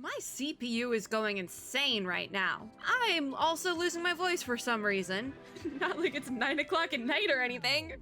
My CPU is going insane right now. I'm also losing my voice for some reason. Not like it's 9 o'clock at night or anything.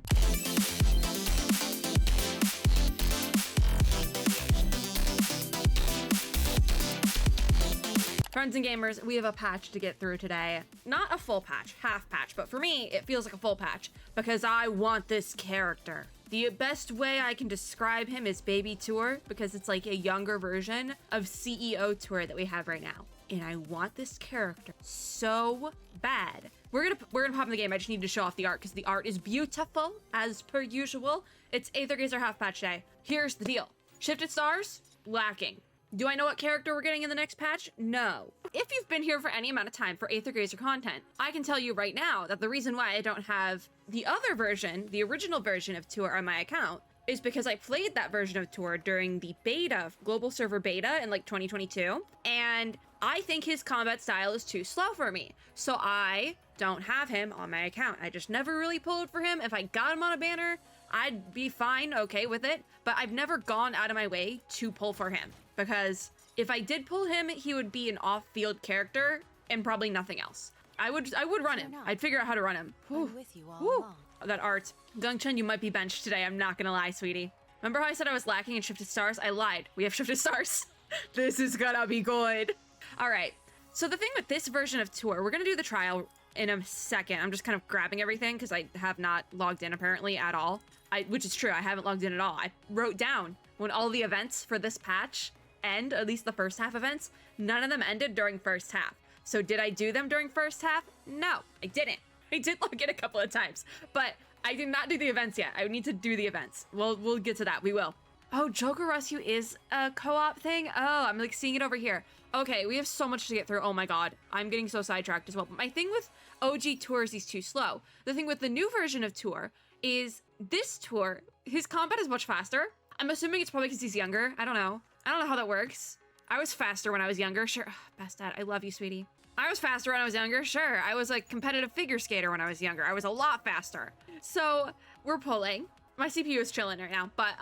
Friends and gamers, we have a patch to get through today. Not a full patch, half patch, but for me, it feels like a full patch because I want this character. The best way I can describe him is Baby Tour because it's like a younger version of CEO Tour that we have right now. And I want this character so bad. We're gonna pop in the game. I just need to show off the art because the art is beautiful as per usual. It's Aether half patch day. Here's the deal. Shifted stars, lacking. Do I know what character we're getting in the next patch? No. If you've been here for any amount of time for Aether content, I can tell you right now that the reason why I don't have the other version, the original version of Tour on my account, is because I played that version of Tour during the beta, global server beta in like 2022, and I think his combat style is too slow for me. So I don't have him on my account. I just never really pulled for him. If I got him on a banner, I'd be fine, okay with it, but I've never gone out of my way to pull for him because if I did pull him, he would be an off-field character and probably nothing else. I would run him. I'd figure out how to run him. I'm with you all along. That art. Gungchun, you might be benched today. I'm not gonna lie, sweetie. Remember how I said I was lacking in shifted stars? I lied. We have shifted stars. This is gonna be good. All right. So the thing with this version of Tour, we're gonna do the trial in a second. I'm just kind of grabbing everything because I have not logged in apparently at all. Which is true, I haven't logged in at all. I wrote down when all the events for this patch end, at least the first half events, none of them ended during first half. So did I do them during first half? No, I didn't. I did log in a couple of times, but I did not do the events yet. I need to do the events. We'll get to that, we will. Oh, Joker Rescue is a co-op thing? Oh, I'm like seeing it over here. Okay, we have so much to get through. Oh my God, I'm getting so sidetracked as well. But my thing with OG Tour is he's too slow. The thing with the new version of Tour is this Tour, his combat is much faster. I'm assuming it's probably because he's younger. I don't know how that works. I was faster when I was younger, sure. Ugh, best dad, I love you, sweetie. I was faster when I was younger, sure. I was like competitive figure skater when I was younger. I was a lot faster. So we're pulling. My CPU is chilling right now, but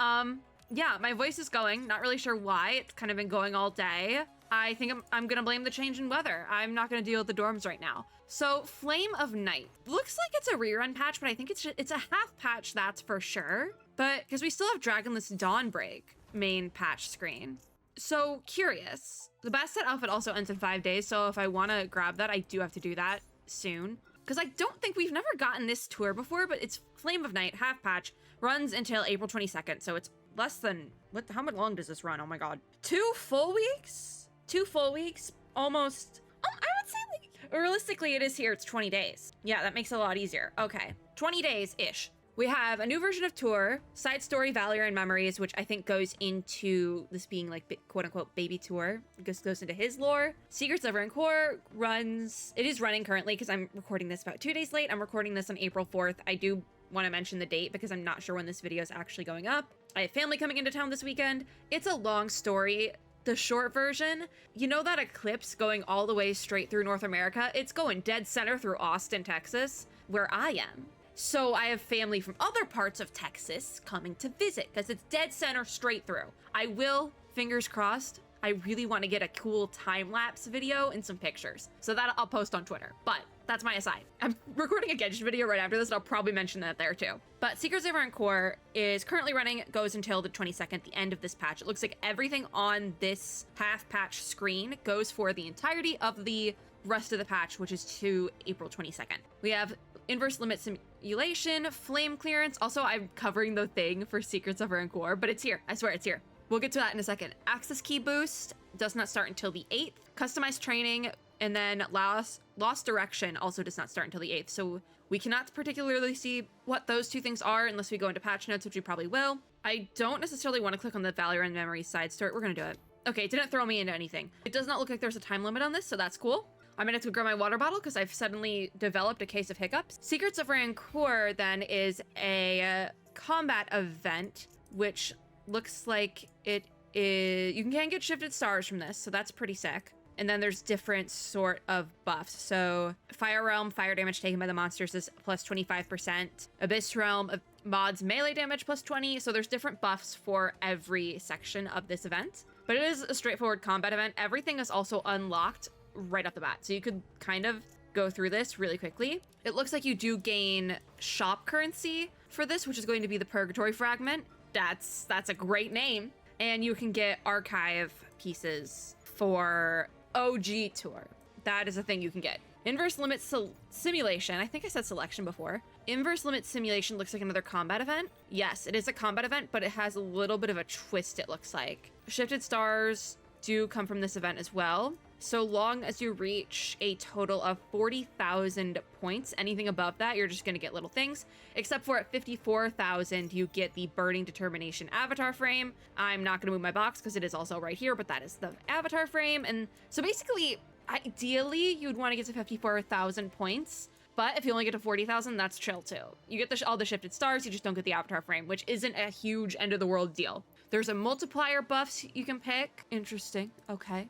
yeah, my voice is going. Not really sure why. It's kind of been going all day. I think I'm gonna blame the change in weather. I'm not gonna deal with the dorms right now. So Flame of Night. Looks like it's a rerun patch, but I think it's a half patch, that's for sure. But because we still have Dragonless Dawnbreak main patch screen. So curious. The best set outfit also ends in 5 days, so if I wanna grab that, I do have to do that soon. Because I don't think we've never gotten this tour before, but it's Flame of Night, half patch, runs until April 22nd, so it's less than, how much long does this run? Oh my God. 2 full weeks? 2 full weeks? Almost, I would say like, realistically it is here, it's 20 days. Yeah, that makes it a lot easier. Okay, 20 days-ish. We have a new version of Tour, side story Valor and Memories, which I think goes into this being like quote unquote Baby Tour. It goes into his lore. Secrets of Rancor it is running currently because I'm recording this about 2 days late. I'm recording this on April 4th. I do want to mention the date because I'm not sure when this video is actually going up. I have family coming into town this weekend. It's a long story. The short version, you know that eclipse going all the way straight through North America? It's going dead center through Austin, Texas, where I am. So I have family from other parts of Texas coming to visit because it's dead center straight through. I will, fingers crossed, I really want to get a cool time-lapse video and some pictures. So that I'll post on Twitter, but that's my aside. I'm recording a Genshin video right after this, and I'll probably mention that there too. But Secrets of Rancor is currently running, goes until the 22nd, the end of this patch. It looks like everything on this half patch screen goes for the entirety of the rest of the patch, which is to April 22nd. We have Inverse Limit Simulation, Flame Clearance. Also, I'm covering the thing for Secrets of Rancor, but it's here. I swear it's here. We'll get to that in a second. Access Key Boost does not start until the 8th. Customized Training, and then Lost Direction also does not start until the 8th. So we cannot particularly see what those two things are unless we go into patch notes, which we probably will. I don't necessarily want to click on the Valor and Memory side story. We're gonna do it. Okay, it didn't throw me into anything. It does not look like there's a time limit on this, so that's cool. I'm gonna have to grab my water bottle because I've suddenly developed a case of hiccups. Secrets of Rancor then is a combat event, which looks like it is, you can get shifted stars from this, so that's pretty sick. And then there's different sort of buffs. So Fire Realm, fire damage taken by the monsters is plus 25%. Abyss Realm, mods melee damage plus 20. So there's different buffs for every section of this event. but it is a straightforward combat event. Everything is also unlocked right off the bat, so you could kind of go through this really quickly. It looks like you do gain shop currency for this, which is going to be the Purgatory Fragment. That's a great name. And you can get archive pieces for OG Tour. That is a thing you can get. Inverse Limit Simulation. I think I said selection before. Inverse Limit Simulation looks like another combat event. Yes, it is a combat event, but it has a little bit of a twist, it looks like. Shifted Stars do come from this event as well. So long as you reach a total of 40,000 points, anything above that, you're just going to get little things. Except for at 54,000, you get the Burning Determination avatar frame. I'm not going to move my box because it is also right here, but that is the avatar frame. And so basically, ideally, you'd want to get to 54,000 points. But if you only get to 40,000, that's chill too. You get all the Shifted Stars, you just don't get the avatar frame, which isn't a huge end of the world deal. There's a multiplier buffs you can pick. Interesting. Okay.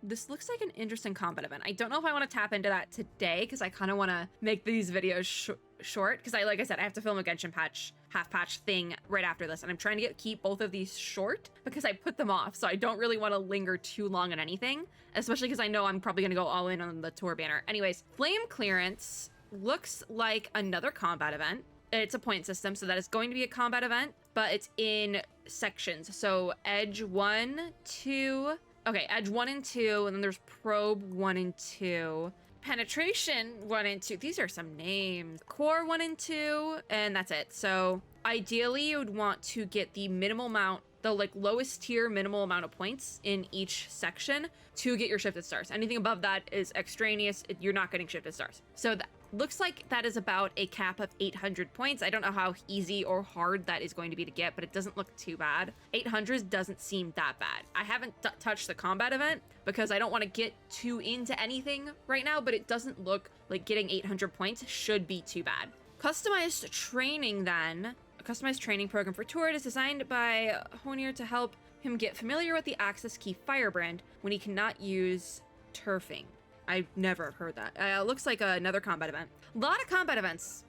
This looks like an interesting combat event. I don't know if I want to tap into that today because I kind of want to make these videos short because like I said, I have to film a Genshin half patch thing right after this, and I'm trying to keep both of these short because I put them off, so I don't really want to linger too long on anything, especially because I know I'm probably going to go all in on the tour banner. Anyways, Flame Clearance looks like another combat event. It's a point system, so that is going to be a combat event, but it's in sections. So Edge 1, 2... Okay, Edge 1 and 2, and then there's Probe 1 and 2. Penetration 1 and 2. These are some names. Core 1 and 2, and that's it. So ideally, you would want to get the minimal amount, the like lowest tier minimal amount of points in each section to get your Shifted Stars. Anything above that is extraneous. You're not getting Shifted Stars. So that looks like that is about a cap of 800 points. I don't know how easy or hard that is going to be to get, but it doesn't look too bad. 800 doesn't seem that bad. I haven't touched the combat event because I don't want to get too into anything right now, but it doesn't look like getting 800 points should be too bad. Customized training then. A customized training program for Tour is designed by Honir to help him get familiar with the access key Firebrand when he cannot use turfing. I've never heard that. Looks like another combat event. A lot of combat events,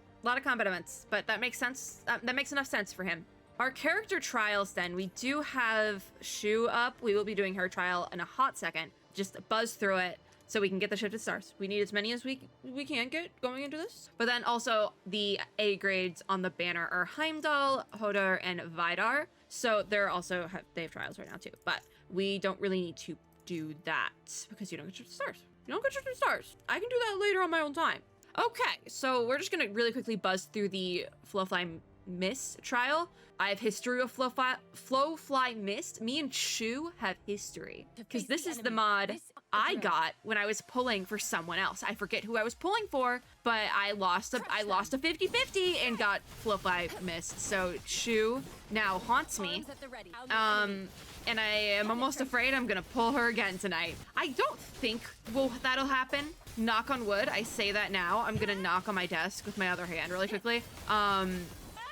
but that makes sense. That makes enough sense for him. Our character trials then, we do have Shu up. We will be doing her trial in a hot second. Just buzz through it so we can get the Shifted Stars. We need as many as we can get going into this. But then also the A grades on the banner are Heimdall, Hodor, and Vidar. So they're also they have trials right now too. But we don't really need to do that because you don't get Shifted Stars. You don't get Shifted Stars. I can do that later on my own time. Okay, so we're just gonna really quickly buzz through the Flowfly Mist trial. I have history of Flowfly Mist. Me and Shu have history because this is the mod I got when I was pulling for someone else. I forget who I was pulling for, but I lost a 50-50 and got Flowfly Mist. So Shu now haunts me. And I am almost afraid I'm gonna pull her again tonight. I don't think that'll happen. Knock on wood. I say that now. I'm gonna knock on my desk with my other hand really quickly.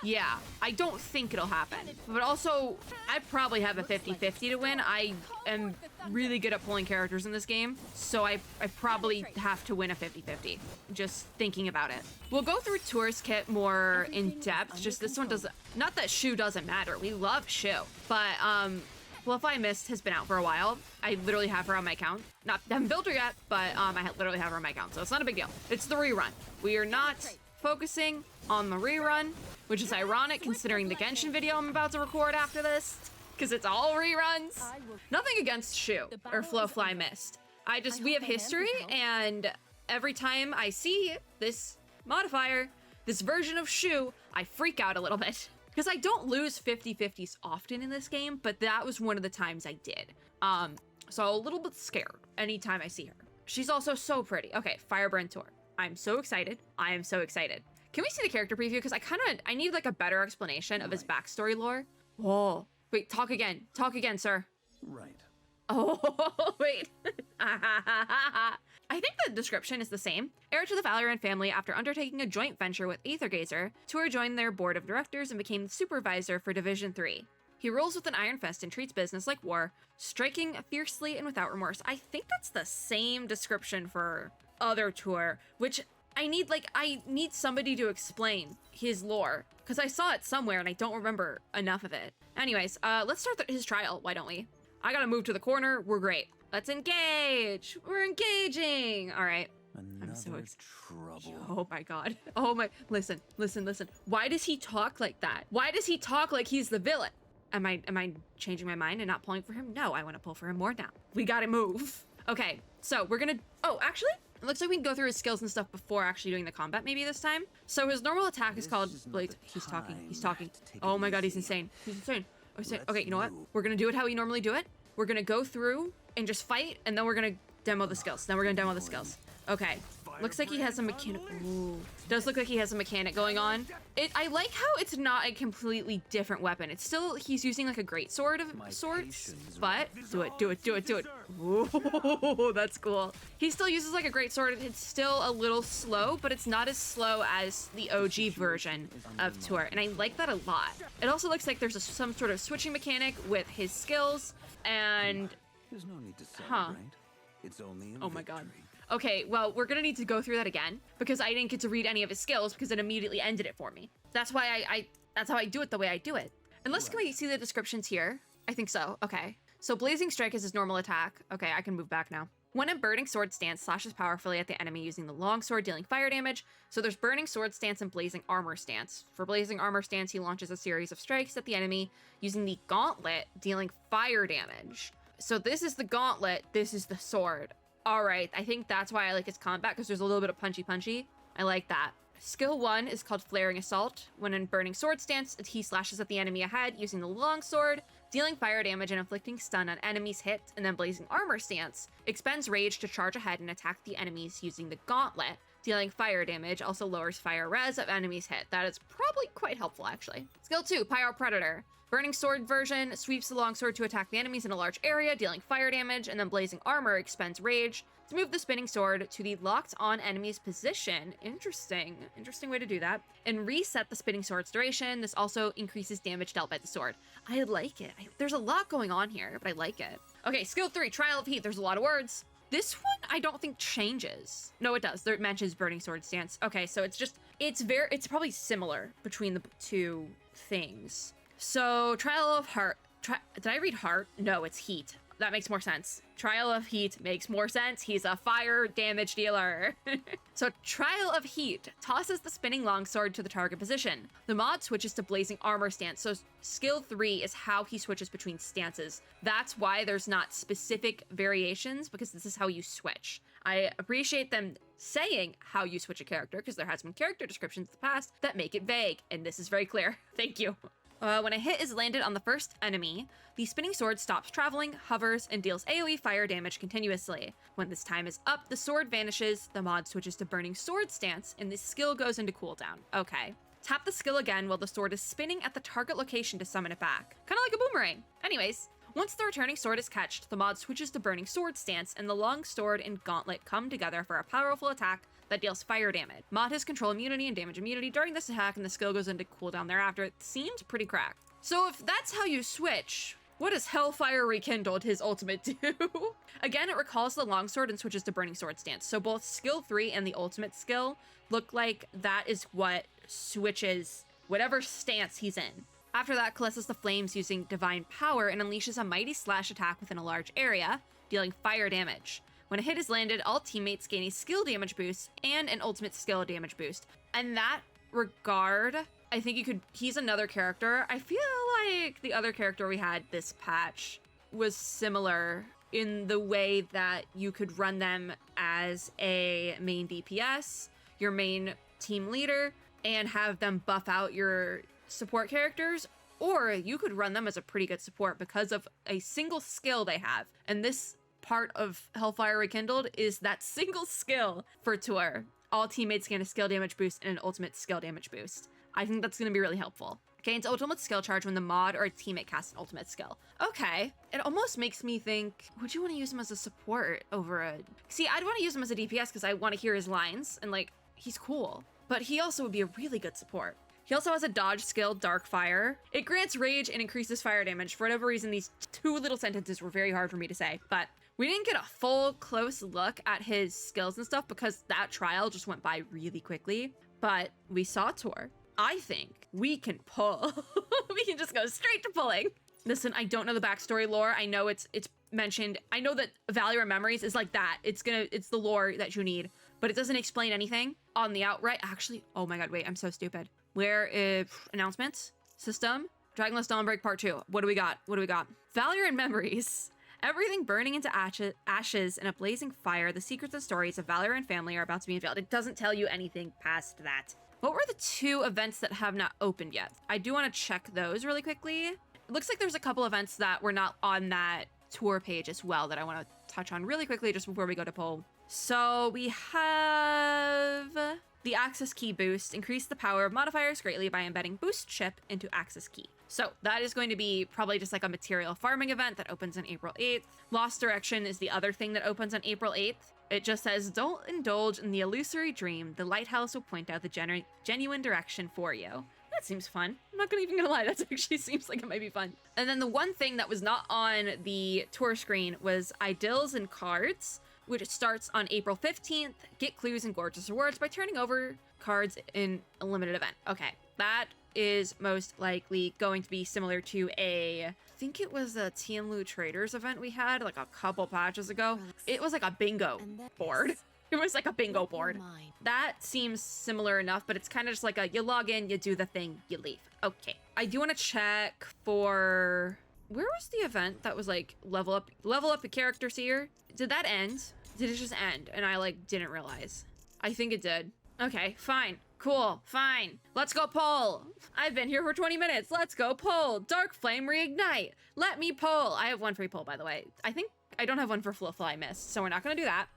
Yeah, I don't think it'll happen. But also, I probably have a 50-50 to win. I am really good at pulling characters in this game, so I probably have to win a 50-50, just thinking about it. We'll go through Tour's kit more in depth, just this one doesn't, not that Shu doesn't matter, we love Shu, but Flowfly Mist has been out for a while. I literally have her on my account. Haven't built her yet, but I literally have her on my account, so it's not a big deal. It's the rerun. We are not focusing on the rerun, which is ironic considering the Genshin video I'm about to record after this, because it's all reruns. Nothing against Shu or Flowfly Mist. We have history, and every time I see this modifier, this version of Shu, I freak out a little bit. Because I don't lose 50-50s often in this game, but that was one of the times I did. So a little bit scared anytime I see her. She's also so pretty. Okay, Firebrand Tyr. I'm so excited. I am so excited. Can we see the character preview? Because I need like a better explanation of his backstory lore. Whoa. Wait, talk again. Talk again, sir. Right. Oh, wait. I think the description is the same. Heir to the Valorant family, after undertaking a joint venture with Aether Tyr joined their board of directors and became the supervisor for Division 3. He rules with an iron fist and treats business like war, striking fiercely and without remorse. I think that's the same description for other Tyr, which I need somebody to explain his lore, because I saw it somewhere and I don't remember enough of it. Anyways, let's start his trial, why don't we? I gotta move to the corner. We're great. Let's engage. We're engaging. All right. I'm so trouble. Oh my god. Oh my. Listen. Why does he talk like that? Why does he talk like he's the villain? Am I changing my mind and not pulling for him? No, I want to pull for him more now. We gotta move. Okay, so we're gonna, oh, actually, it looks like we can go through his skills and stuff before actually doing the combat maybe this time. So his normal attack is called Blades. He's talking. Oh my god, he's insane. Okay, you know what? We're gonna do it how we normally do it. We're gonna go through and just fight, and then we're gonna demo the skills. Okay. Looks like he has a mechanic. Ooh. Does look like he has a mechanic going on. I like how it's not a completely different weapon. It's still, he's using like a great sword of sorts, but do it. Ooh, that's cool. He still uses like a great sword. It's still a little slow, but it's not as slow as the OG version of Tyr, and I like that a lot. It also looks like there's some sort of switching mechanic with his skills, and There's no need to celebrate. It's only a oh my god. victory. Okay, well, we're gonna need to go through that again because I didn't get to read any of his skills because it immediately ended it for me. That's why that's how I do it the way I do it. Unless, can we see the descriptions here? I think so, okay. So Blazing Strike is his normal attack. Okay, I can move back now. When in Burning Sword Stance, slashes powerfully at the enemy using the long sword, dealing fire damage. So there's Burning Sword Stance and Blazing Armor Stance. For Blazing Armor Stance, he launches a series of strikes at the enemy using the Gauntlet, dealing fire damage. So this is the Gauntlet, this is the sword. All right, I think that's why I like his combat, because there's a little bit of punchy. I like that. Skill 1 is called Flaring Assault. When in Burning Sword Stance, he slashes at the enemy ahead using the long sword, dealing fire damage and inflicting stun on enemies hit. And then Blazing Armor Stance expends rage to charge ahead and attack the enemies using the Gauntlet, dealing fire damage, also lowers fire res of enemies hit. That is probably quite helpful, actually. Skill 2, Pyro Predator. Burning Sword version sweeps the longsword to attack the enemies in a large area, dealing fire damage, and then Blazing Armor expends rage to move the spinning sword to the locked on enemy's position. Interesting way to do that. And reset the spinning sword's duration. This also increases damage dealt by the sword. I like it. There's a lot going on here, but I like it. Okay, skill 3, Trial of Heat. There's a lot of words. This one I don't think changes. No, it does. It mentions Burning Sword Stance. Okay, so it's probably similar between the two things. So, Trial of Heart. Did I read Heart? No, it's Heat. That makes more sense. Trial of Heat makes more sense. He's a fire damage dealer. So, Trial of Heat tosses the spinning longsword to the target position. The mod switches to Blazing Armor Stance. So, skill 3 is how he switches between stances. That's why there's not specific variations, because this is how you switch. I appreciate them saying how you switch a character, because there has been character descriptions in the past that make it vague, and this is very clear. Thank you. When a hit is landed on the first enemy, the spinning sword stops traveling, hovers, and deals AoE fire damage continuously. When this time is up, the sword vanishes, the mod switches to Burning Sword Stance, and the skill goes into cooldown. Okay. Tap the skill again while the sword is spinning at the target location to summon it back. Kind of like a boomerang. Anyways, once the returning sword is catched, the mod switches to Burning Sword Stance, and the long sword and gauntlet come together for a powerful attack that deals fire damage. Mod has control immunity and damage immunity during this attack, and the skill goes into cooldown thereafter. It seems pretty cracked. So if that's how you switch, what does Hellfire Rekindled, his ultimate, do? Again, it recalls the longsword and switches to Burning Sword Stance. So both skill 3 and the ultimate skill look like that is what switches whatever stance he's in. After that, caresses the flames using divine power and unleashes a mighty slash attack within a large area, dealing fire damage. When a hit is landed, all teammates gain a skill damage boost and an ultimate skill damage boost. In that regard, I think he's another character. I feel like the other character we had this patch was similar in the way that you could run them as a main DPS, your main team leader, and have them buff out your support characters, or you could run them as a pretty good support because of a single skill they have. And this part of Hellfire Rekindled is that single skill for Tyr. All teammates gain a skill damage boost and an ultimate skill damage boost. I think that's going to be really helpful. Gains ultimate skill charge when the mod or a teammate casts an ultimate skill. Okay, it almost makes me think, would you want to use him as a support over a... See, I'd want to use him as a DPS because I want to hear his lines, and like, he's cool. But he also would be a really good support. He also has a dodge skill, Dark Fire. It grants rage and increases fire damage. For whatever reason, these two little sentences were very hard for me to say, but we didn't get a full close look at his skills and stuff because that trial just went by really quickly, but we saw Tyr. I think we can pull. We can just go straight to pulling. Listen, I don't know the backstory lore. I know it's mentioned. I know that Valorant Memories is like that. It's the lore that you need, but it doesn't explain anything on the outright. Actually, oh my god, wait, I'm so stupid. Where is announcements? System? Dragonless Dawnbreak Part 2. What do we got? What do we got? Valorant Memories. Everything burning into ashes in a blazing fire. The secrets and stories of Valorant family are about to be unveiled. It doesn't tell you anything past that. What were the 2 events that have not opened yet? I do want to check those really quickly. It looks like there's a couple events that were not on that tour page as well that I want to touch on really quickly just before we go to poll. So we have the access key boost. Increase the power of modifiers greatly by embedding boost chip into access key. So that is going to be probably just like a material farming event that opens on April 8th. Lost Direction is the other thing that opens on April 8th. It just says, don't indulge in the illusory dream. The lighthouse will point out the genuine direction for you. That seems fun. I'm not even gonna lie, that actually seems like it might be fun. And then the one thing that was not on the tour screen was Idylls and Cards, which starts on April 15th. Get clues and gorgeous rewards by turning over cards in a limited event. Okay, that is most likely going to be similar to I think it was a Tianlu Traders event we had like a couple patches ago. It was like a bingo board. It was like a bingo board. That seems similar enough, but it's kind of just like a, you log in, you do the thing, you leave. Okay. I do want to check for, where was the event that was like level up the characters here? Did that end? Did it just end? And I like didn't realize. I think it did. Okay, fine. Cool, fine. Let's go poll. I've been here for 20 minutes. Let's go poll. Dark Flame Reignite. Let me poll. I have one free poll, by the way. I think I don't have one for Fluffle I missed, so we're not gonna do that.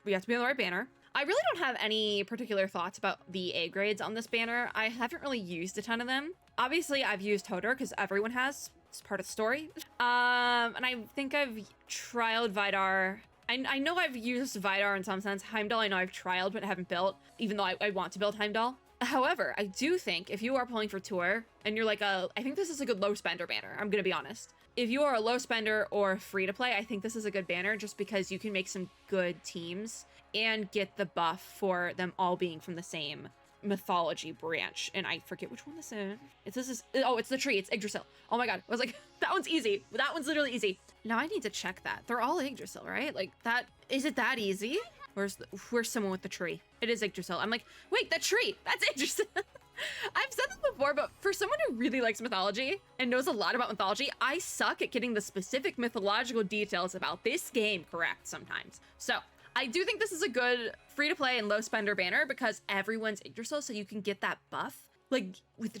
We have to be on the right banner. I really don't have any particular thoughts about the A grades on this banner. I haven't really used a ton of them. Obviously, I've used Hodor because everyone has. It's part of the story. And I think I've trialed Vidar. I know I've used Vidar in some sense. Heimdall, I know I've trialed but haven't built, even though I want to build Heimdall. However, I do think if you are pulling for tour and you're like I think this is a good low spender banner. I'm gonna be honest. If you are a low spender or free to play, I think this is a good banner just because you can make some good teams and get the buff for them all being from the same mythology branch. And I forget which one this is. It's the tree. It's Yggdrasil. Oh my god. I was like, that one's easy. That one's literally easy. Now I need to check that. They're all Yggdrasil, right? Like that, is it that easy? Where's someone with the tree? It is Yggdrasil. I'm like, wait, that tree, that's Yggdrasil. I've said this before, but for someone who really likes mythology and knows a lot about mythology, I suck at getting the specific mythological details about this game correct sometimes. So I do think this is a good free to play and low spender banner because everyone's Yggdrasil, so you can get that buff like with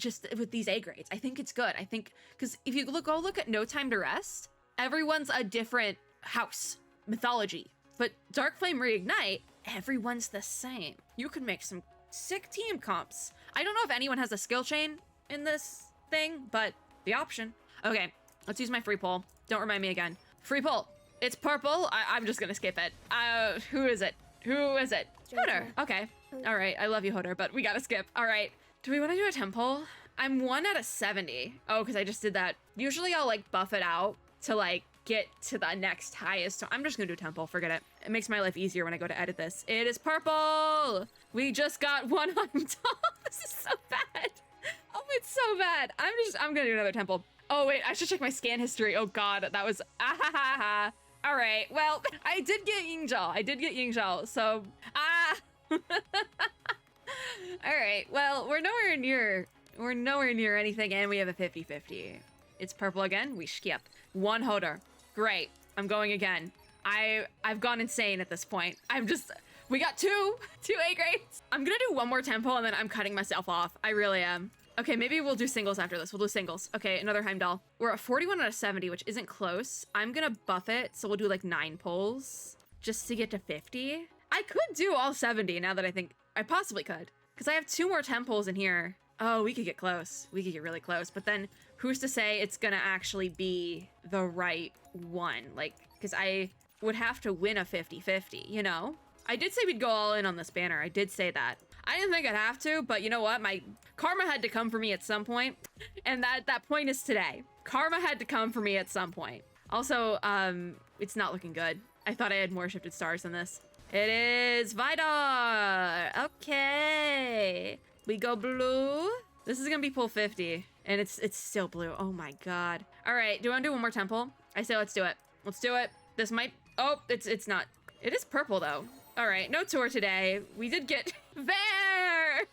these A grades. I think it's good. I think because if you go look at No Time to Rest, everyone's a different house mythology, but Dark Flame Reignite, everyone's the same. You can make some sick team comps. I don't know if anyone has a skill chain in this thing, but the option. Okay, let's use my free poll. Don't remind me again. Free poll. It's purple. I'm just gonna skip it. Who is it? Who is it? Hodor. Okay. All right. I love you, Hodor, but we gotta skip. All right. Do we want to do a temp poll? I'm 1 out of 70. Oh, because I just did that. Usually I'll like buff it out to like get to the next highest. So I'm just gonna do a temp poll. Forget it. It makes my life easier when I go to edit this. It is purple. We just got one on top. This is so bad. Oh, it's so bad. I'm gonna do another temp poll. Oh wait, I should check my scan history. Oh god, that was All right, well, I did get Yingzhao. So all right, well, we're nowhere near anything, and we have a 50-50. It's purple again. We skip. 1 Hodor. Great. I'm going again. I've gone insane at this point. We got two A grades. I'm gonna do one more tempo and then I'm cutting myself off. I really am. Okay, maybe we'll do singles after this. We'll do singles. Okay, another Heimdall. We're at 41 out of 70, which isn't close. I'm gonna buff it, so we'll do like 9 pulls just to get to 50. I could do all 70 now that I think I possibly could, because I have 2 more 10 pulls in here. Oh, we could get close. We could get really close, but then who's to say it's gonna actually be the right one? Like, because I would have to win a 50-50, you know? I did say we'd go all in on this banner. I did say that. I didn't think I'd have to, but you know what? My karma had to come for me at some point, and that point is today. Karma had to come for me at some point. Also, it's not looking good. I thought I had more shifted stars than this. It is Vidar. Okay. We go blue. This is gonna be pull 50. And it's still blue. Oh my god. All right, do you want to do one more temple? I say let's do it. Let's do it. This might, oh, it's not. It is purple though. All right, no tour today. We did get Vare!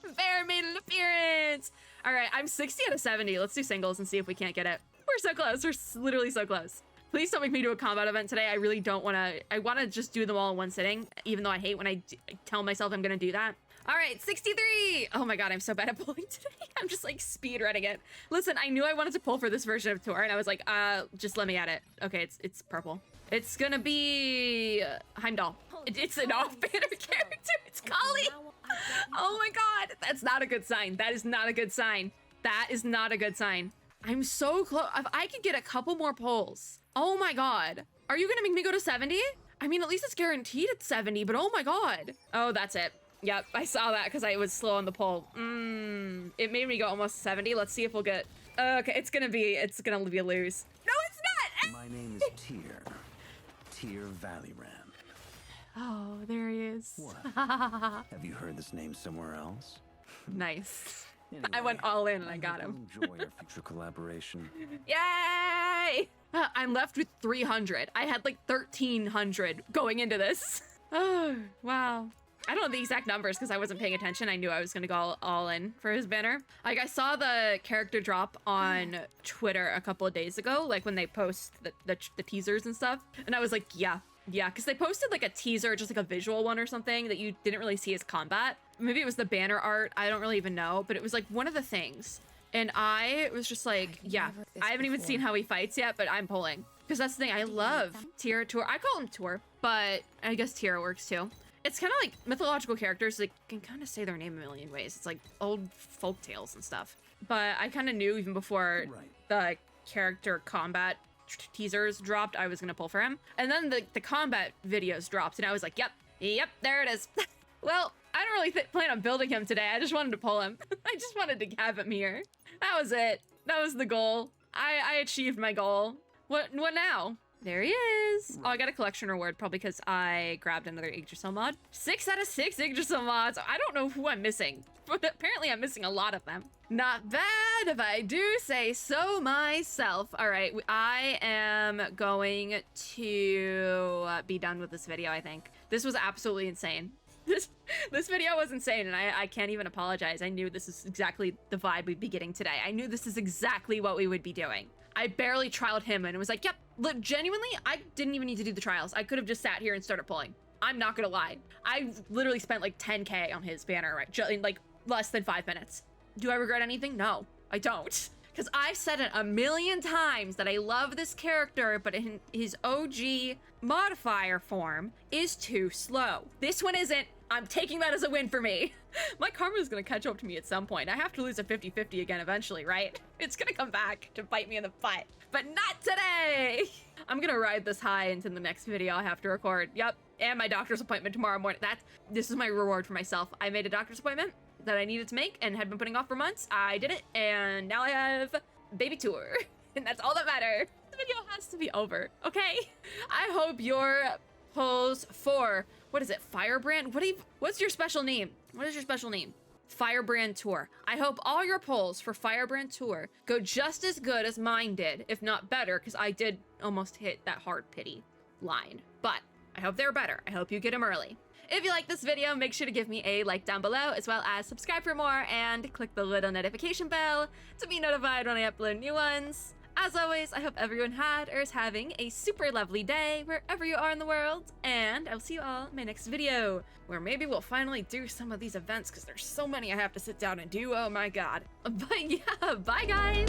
Vare made an appearance. All right, I'm 60 out of 70. Let's do singles and see if we can't get it. We're so close. We're literally so close. Please don't make me do a combat event today. I really don't want to. I want to just do them all in one sitting, even though I hate when I tell myself I'm going to do that. All right, 63. Oh my god, I'm so bad at pulling today. I'm just like speed running it. Listen, I knew I wanted to pull for this version of tour, and I was like, just let me at it. Okay, it's purple. It's gonna be Heimdall. It's an off-banner character. It's Kali. Oh my god, that's not a good sign. That is not a good sign. That is not a good sign. I'm so close. If I could get a couple more pulls. Oh my god. Are you gonna make me go to 70? I mean, at least it's guaranteed at 70, but oh my god. Oh, that's it. Yep, I saw that because I was slow on the poll. It made me go almost 70. Let's see if we'll get... Okay, it's gonna be a lose. No, it's not! My name is Tyr. Tyr Valleyram. Oh, there he is. What? Have you heard this name somewhere else? Nice. Anyway, I went all in and I got hope him. you'll enjoy our future collaboration. Yay! I'm left with 300. I had like 1,300 going into this. Oh, wow. I don't know the exact numbers because I wasn't paying attention. I knew I was going to go all in for his banner. Like, I saw the character drop on Twitter a couple of days ago, like when they post the teasers and stuff. And I was like, yeah, because they posted like a teaser, just like a visual one or something that you didn't really see as combat. Maybe it was the banner art. I don't really even know, but it was like one of the things. And I was just like, yeah, I haven't even seen how he fights yet, but I'm pulling. Because that's the thing, I love Tyr. I call him Tour, but I guess Tyr works too. It's kind of like mythological characters, like can kind of say their name a million ways. It's like old folk tales and stuff. But I kind of knew even before the character combat teasers dropped, I was going to pull for him. And then the combat videos dropped and I was like, yep, there it is. Well, I don't really plan on building him today. I just wanted to pull him. I just wanted to have him here. That was it. That was the goal. I achieved my goal. What now? There he is. Oh, I got a collection reward probably because I grabbed another Yggdrasil mod. 6 out of 6 Yggdrasil mods. I don't know who I'm missing, but apparently I'm missing a lot of them. Not bad if I do say so myself. All right, I am going to be done with this video, I think. This was absolutely insane. This video was insane, and I can't even apologize. I knew this is exactly the vibe we'd be getting today. I knew this is exactly what we would be doing. I barely trialed him and was like, yep, look, genuinely, I didn't even need to do the trials. I could have just sat here and started pulling. I'm not gonna lie. I literally spent like 10K on his banner, right? In like less than 5 minutes. Do I regret anything? No, I don't. Because I've said it a million times that I love this character, but in his OG modifier form is too slow. This one isn't. I'm taking that as a win for me. My karma is gonna catch up to me at some point. I have to lose a 50-50 again eventually, right? It's gonna come back to bite me in the butt, but not today. I'm gonna ride this high into the next video I have to record. Yep, and my doctor's appointment tomorrow morning. This is my reward for myself. I made a doctor's appointment that I needed to make and had been putting off for months. I did it, and now I have baby tour, and that's all that matters. The video has to be over, okay? I hope your pulls for, what is it, Firebrand? What's your special name? What is your special name? Firebrand Tour. I hope all your pulls for Firebrand Tour go just as good as mine did, if not better, because I did almost hit that hard pity line. But I hope they're better. I hope you get them early. If you like this video, make sure to give me a like down below, as well as subscribe for more and click the little notification bell to be notified when I upload new ones. As always, I hope everyone had or is having a super lovely day wherever you are in the world, and I'll see you all in my next video, where maybe we'll finally do some of these events because there's so many I have to sit down and do. Oh my god. But yeah, bye guys!